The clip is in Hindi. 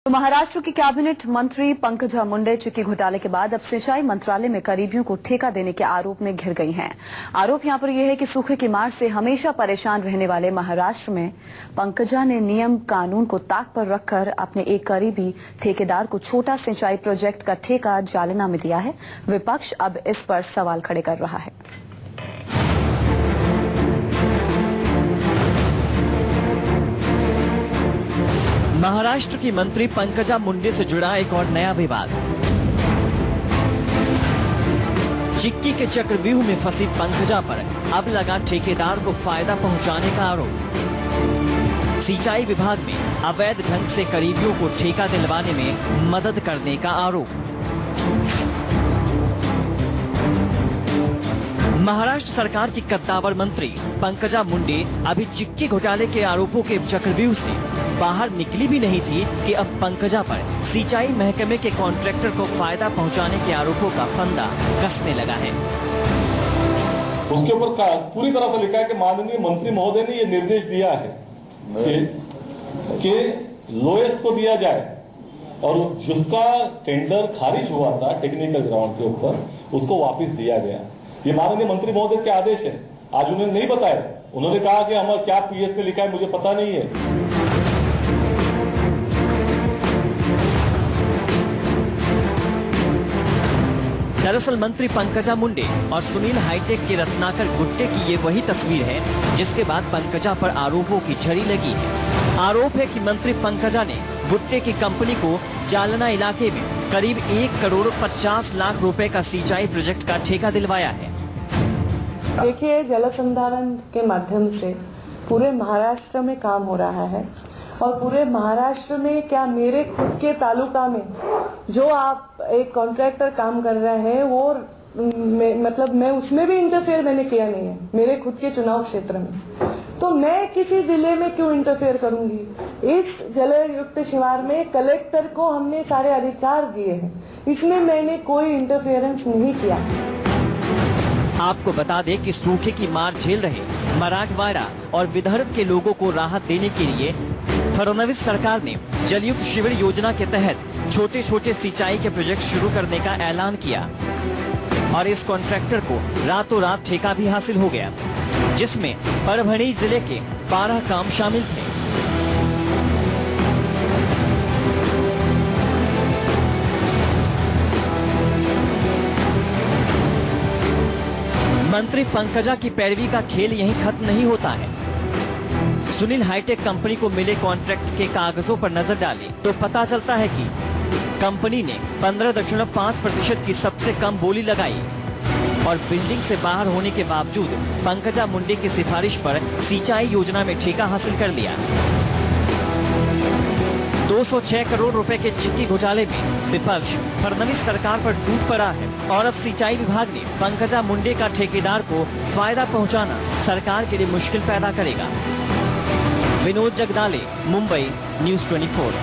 तो महाराष्ट्र की कैबिनेट मंत्री पंकजा मुंडे चिक्की घोटाले के बाद अब सिंचाई मंत्रालय में करीबियों को ठेका देने के आरोप में घिर गई हैं। आरोप यहां पर यह है कि सूखे की मार से हमेशा परेशान रहने वाले महाराष्ट्र में पंकजा ने नियम कानून को ताक पर रखकर अपने एक करीबी ठेकेदार को छोटा सिंचाई प्रोजेक्ट का ठेका जालना में दिया है। विपक्ष अब इस पर सवाल खड़े कर रहा है। महाराष्ट्र की मंत्री पंकजा मुंडे से जुड़ा एक और नया विवाद। चिक्की के चक्रव्यूह में फंसी पंकजा पर अब लगा ठेकेदार को फायदा पहुंचाने का आरोप। सिंचाई विभाग में अवैध ढंग से करीबियों को ठेका दिलवाने में मदद करने का आरोप। महाराष्ट्र सरकार की कद्दावर मंत्री पंकजा मुंडे अभी चिक्की घोटाले के आरोपों के चक्रव्यूह से बाहर निकली भी नहीं थी कि अब पंकजा पर सिंचाई महकमे के कॉन्ट्रैक्टर को फायदा पहुंचाने के आरोपों का फंदा कसने लगा है। उसके ऊपर पूरी तरह से लिखा है कि माननीय मंत्री महोदय ने ये निर्देश दिया है कि लोएस्ट को दिया जाए और जिसका टेंडर खारिज हुआ था टेक्निकल ग्राउंड के ऊपर उसको वापस दिया गया। ये माननीय मंत्री महोदय के आदेश है। आज उन्होंने नहीं बताया, उन्होंने कहा कि हमारा क्या पीएस पे लिखा है मुझे पता नहीं है। दरअसल मंत्री पंकजा मुंडे और सुनील हाईटेक के रत्नाकर गुट्टे की ये वही तस्वीर है जिसके बाद पंकजा पर आरोपों की झड़ी लगी है। आरोप है कि मंत्री पंकजा ने गुट्टे की कंपनी को जालना इलाके में करीब 1 करोड़ 50 लाख रुपए का सिंचाई प्रोजेक्ट का ठेका दिलवाया है। देखिए, जल संधारण के माध्यम से पूरे महाराष्ट्र में काम हो रहा है और पूरे महाराष्ट्र में क्या मेरे खुद के तालुका में जो आप एक कॉन्ट्रैक्टर काम कर रहे हैं वो मतलब मैं उसमें भी इंटरफेयर मैंने किया नहीं है मेरे खुद के चुनाव क्षेत्र में, तो मैं किसी जिले में क्यों इंटरफेयर करूंगी। इस जल युक्त शिवार में कलेक्टर को हमने सारे अधिकार दिए हैं, इसमें मैंने कोई इंटरफेरेंस नहीं किया। आपको बता दें कि सूखे की मार झेल रहे मराठवाड़ा और विदर्भ के लोगों को राहत देने के लिए फडणवीस सरकार ने जलयुक्त शिविर योजना के तहत छोटे छोटे सिंचाई के प्रोजेक्ट शुरू करने का ऐलान किया और इस कॉन्ट्रैक्टर को रातों रात ठेका भी हासिल हो गया, जिसमें परभणी जिले के 12 काम शामिल थे। मंत्री पंकजा की पैरवी का खेल यहीं खत्म नहीं होता है। सुनील हाईटेक कंपनी को मिले कॉन्ट्रैक्ट के कागजों पर नजर डाली तो पता चलता है कि कंपनी ने 15.5% की सबसे कम बोली लगाई और बिल्डिंग से बाहर होने के बावजूद पंकजा मुंडे की सिफारिश पर सिंचाई योजना में ठेका हासिल कर लिया। 206 करोड़ रुपए के चिक्की घोटाले में विपक्ष फडणवीस सरकार पर टूट पड़ा है और अब सिंचाई विभाग ने पंकजा मुंडे का ठेकेदार को फायदा पहुंचाना सरकार के लिए मुश्किल पैदा करेगा। विनोद जगदाले, मुंबई, न्यूज़ 24।